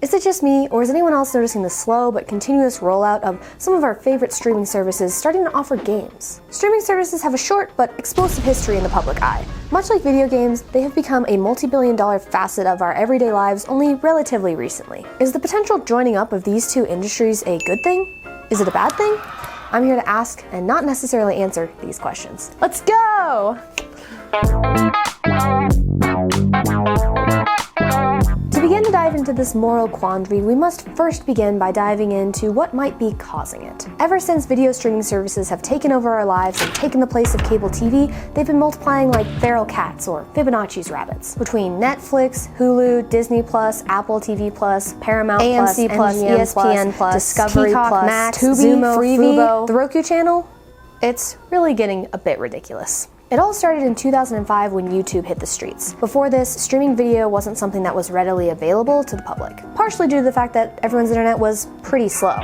Is it just me, or is anyone else noticing the slow but continuous rollout of some of our favorite streaming services starting to offer games? Streaming services have a short but explosive history in the public eye. Much like video games, they have become a multi-billion-dollar facet of our everyday lives only relatively recently. Is the potential joining up of these two industries a good thing? Is it a bad thing? I'm here to ask and not necessarily answer these questions. Let's go! To begin to dive into this moral quandary, we must first begin by diving into what might be causing it. Ever since video streaming services have taken over our lives and taken the place of cable TV, they've been multiplying like feral cats or Fibonacci's rabbits. Between Netflix, Hulu, Disney+, Apple TV+, Paramount+, AMC+, ESPN+, Discovery+, Peacock, Max, Tubi, Zumo, Freevee, Fubo, the Roku channel, it's really getting a bit ridiculous. It all started in 2005 when YouTube hit the streets. Before this, streaming video wasn't something that was readily available to the public, partially due to the fact that everyone's internet was pretty slow.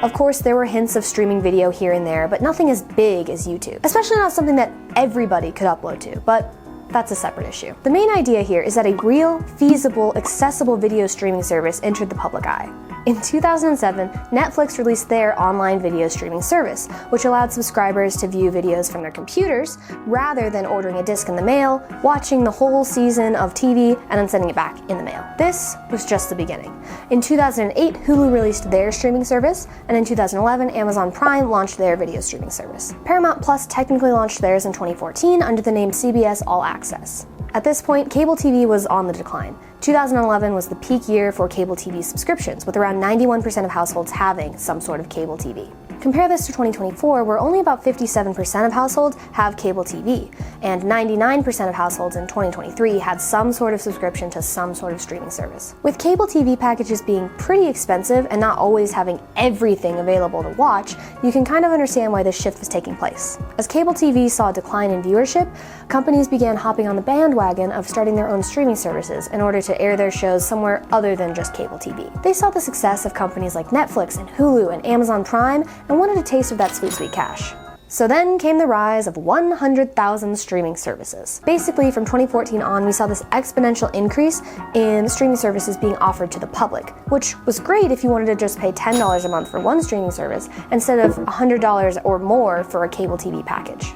Of course, there were hints of streaming video here and there, but nothing as big as YouTube, especially not something that everybody could upload to, but that's a separate issue. The main idea here is that a real, feasible, accessible video streaming service entered the public eye. In 2007, Netflix released their online video streaming service, which allowed subscribers to view videos from their computers rather than ordering a disc in the mail, watching the whole season of TV, and then sending it back in the mail. This was just the beginning. In 2008, Hulu released their streaming service, and in 2011, Amazon Prime launched their video streaming service. Paramount Plus technically launched theirs in 2014 under the name CBS All Access. At this point, cable TV was on the decline. 2011 was the peak year for cable TV subscriptions, with around 91% of households having some sort of cable TV. Compare this to 2024, where only about 57% of households have cable TV, and 99% of households in 2023 had some sort of subscription to some sort of streaming service. With cable TV packages being pretty expensive and not always having everything available to watch, you can kind of understand why this shift was taking place. As cable TV saw a decline in viewership, companies began hopping on the bandwagon of starting their own streaming services in order to air their shows somewhere other than just cable TV. They saw the success of companies like Netflix and Hulu and Amazon Prime and wanted a taste of that sweet, sweet cash. So then came the rise of 100,000 streaming services. Basically, from 2014 on, we saw this exponential increase in streaming services being offered to the public, which was great if you wanted to just pay $10 a month for one streaming service instead of $100 or more for a cable TV package.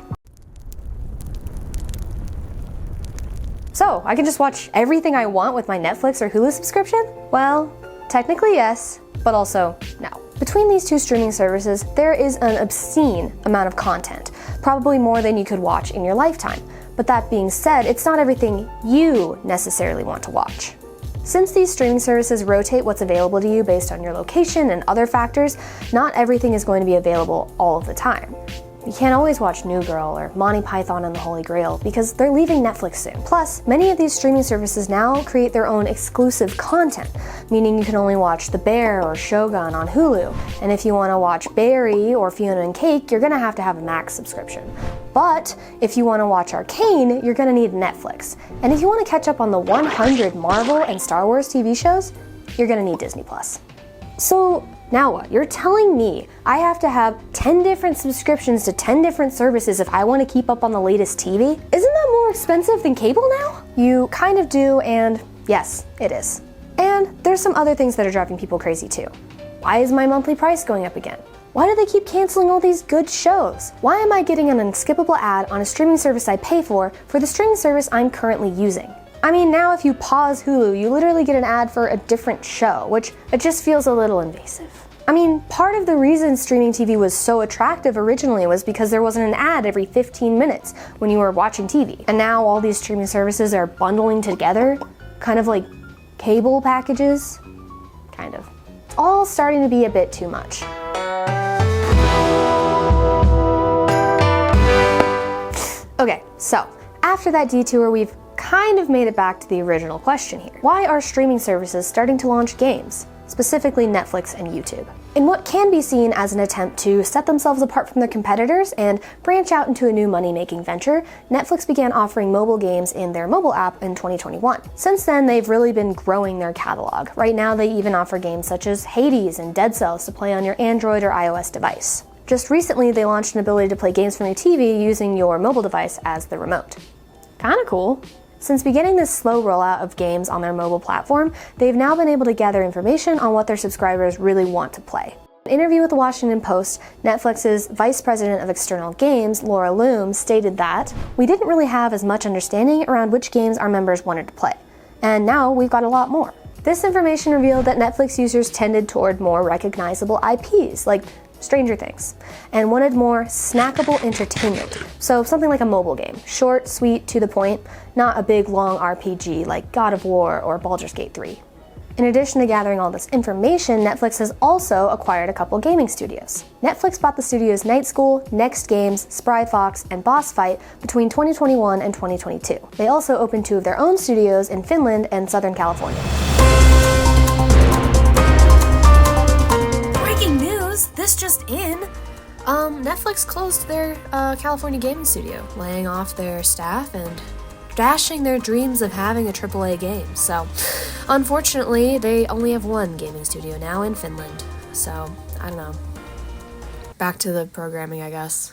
So, I can just watch everything I want with my Netflix or Hulu subscription? Well, technically yes, but also no. Between these two streaming services, there is an obscene amount of content, probably more than you could watch in your lifetime. But that being said, it's not everything you necessarily want to watch. Since these streaming services rotate what's available to you based on your location and other factors, not everything is going to be available all of the time. You can't always watch New Girl or Monty Python and the Holy Grail because they're leaving Netflix soon. Plus, many of these streaming services now create their own exclusive content, meaning you can only watch The Bear or Shogun on Hulu. And if you want to watch Barry or Fiona and Cake, you're going to have a Max subscription. But if you want to watch Arcane, you're going to need Netflix. And if you want to catch up on the 100 Marvel and Star Wars TV shows, you're going to need Disney+. So, now what? You're telling me I have to have 10 different subscriptions to 10 different services if I want to keep up on the latest TV? Isn't that more expensive than cable now? You kind of do, and yes, it is. And there's some other things that are driving people crazy too. Why is my monthly price going up again? Why do they keep canceling all these good shows? Why am I getting an unskippable ad on a streaming service I pay for the streaming service I'm currently using? I mean, now if you pause Hulu, you literally get an ad for a different show, which it just feels a little invasive. I mean, part of the reason streaming TV was so attractive originally was because there wasn't an ad every 15 minutes when you were watching TV. And now all these streaming services are bundling together, kind of like cable packages. Kind of. It's all starting to be a bit too much. Okay, so after that detour, we've kind of made it back to the original question here. Why are streaming services starting to launch games, specifically Netflix and YouTube? In what can be seen as an attempt to set themselves apart from their competitors and branch out into a new money-making venture, Netflix began offering mobile games in their mobile app in 2021. Since then, they've really been growing their catalog. Right now, they even offer games such as Hades and Dead Cells to play on your Android or iOS device. Just recently, they launched an ability to play games from your TV using your mobile device as the remote. Kinda cool. Since beginning this slow rollout of games on their mobile platform, they've now been able to gather information on what their subscribers really want to play. In an interview with the Washington Post, Netflix's Vice President of External Games, Laura Loom, stated that, "We didn't really have as much understanding around which games our members wanted to play. And now we've got a lot more." This information revealed that Netflix users tended toward more recognizable IPs, like Stranger Things, and wanted more snackable entertainment, so something like a mobile game, short, sweet, to the point, not a big, long RPG like God of War or Baldur's Gate 3. In addition to gathering all this information, Netflix has also acquired a couple gaming studios. Netflix bought the studios Night School, Next Games, Spry Fox, and Boss Fight between 2021 and 2022. They also opened 2 of their own studios in Finland and Southern California. Breaking news! This just in! Netflix closed their California gaming studio, laying off their staff and dashing their dreams of having a AAA game. So, unfortunately, they only have one gaming studio now in Finland. So, I don't know. Back to the programming, I guess.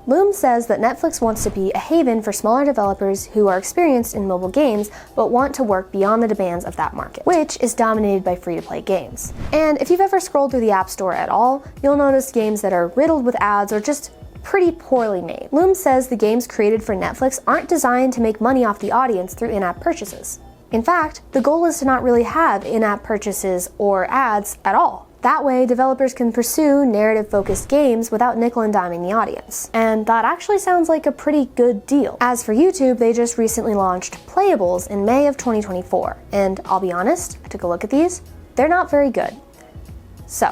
Loom says that Netflix wants to be a haven for smaller developers who are experienced in mobile games but want to work beyond the demands of that market, which is dominated by free-to-play games. And if you've ever scrolled through the App Store at all, you'll notice games that are riddled with ads or just pretty poorly made. Loom says the games created for Netflix aren't designed to make money off the audience through in-app purchases. In fact, the goal is to not really have in-app purchases or ads at all. That way, developers can pursue narrative-focused games without nickel and diming the audience. And that actually sounds like a pretty good deal. As for YouTube, they just recently launched Playables in May of 2024. And I'll be honest, I took a look at these, they're not very good. So,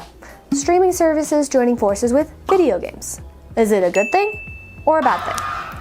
streaming services joining forces with video games. Is it a good thing or a bad thing?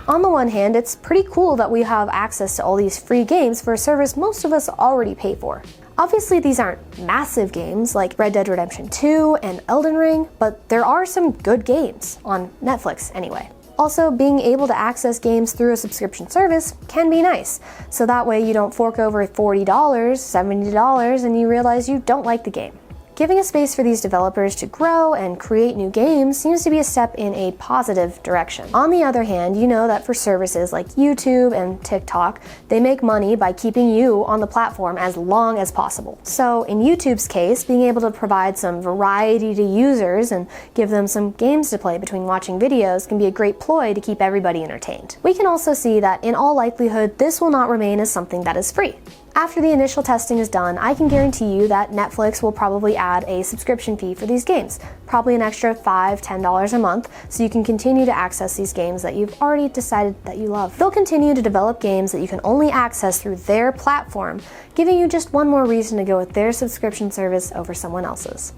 On the one hand, it's pretty cool that we have access to all these free games for a service most of us already pay for. Obviously, these aren't massive games like Red Dead Redemption 2 and Elden Ring, but there are some good games, on Netflix anyway. Also, being able to access games through a subscription service can be nice, so that way you don't fork over $40, $70, and you realize you don't like the game. Giving a space for these developers to grow and create new games seems to be a step in a positive direction. On the other hand, you know that for services like YouTube and TikTok, they make money by keeping you on the platform as long as possible. So in YouTube's case, being able to provide some variety to users and give them some games to play between watching videos can be a great ploy to keep everybody entertained. We can also see that in all likelihood, this will not remain as something that is free. After the initial testing is done, I can guarantee you that Netflix will probably add a subscription fee for these games, probably an extra $5, $10 a month, so you can continue to access these games that you've already decided that you love. They'll continue to develop games that you can only access through their platform, giving you just one more reason to go with their subscription service over someone else's.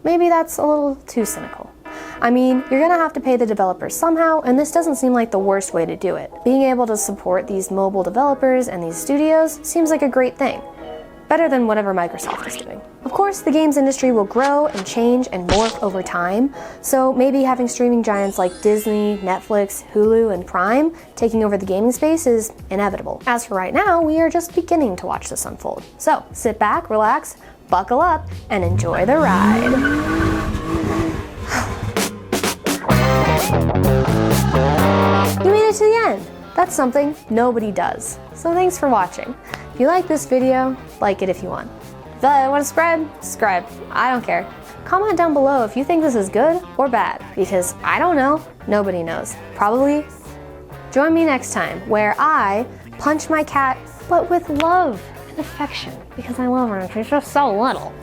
Maybe that's a little too cynical. I mean, you're gonna have to pay the developers somehow, and this doesn't seem like the worst way to do it. Being able to support these mobile developers and these studios seems like a great thing. Better than whatever Microsoft is doing. Of course, the games industry will grow and change and morph over time, so maybe having streaming giants like Disney, Netflix, Hulu, and Prime taking over the gaming space is inevitable. As for right now, we are just beginning to watch this unfold. So, sit back, relax, buckle up, and enjoy the ride. You made it to the end! That's something nobody does. So thanks for watching. If you like this video, like it if you want. If you want to subscribe. I don't care. Comment down below if you think this is good or bad, because I don't know, nobody knows. Probably. Join me next time, where I punch my cat, but with love and affection, because I love her and she's just so little.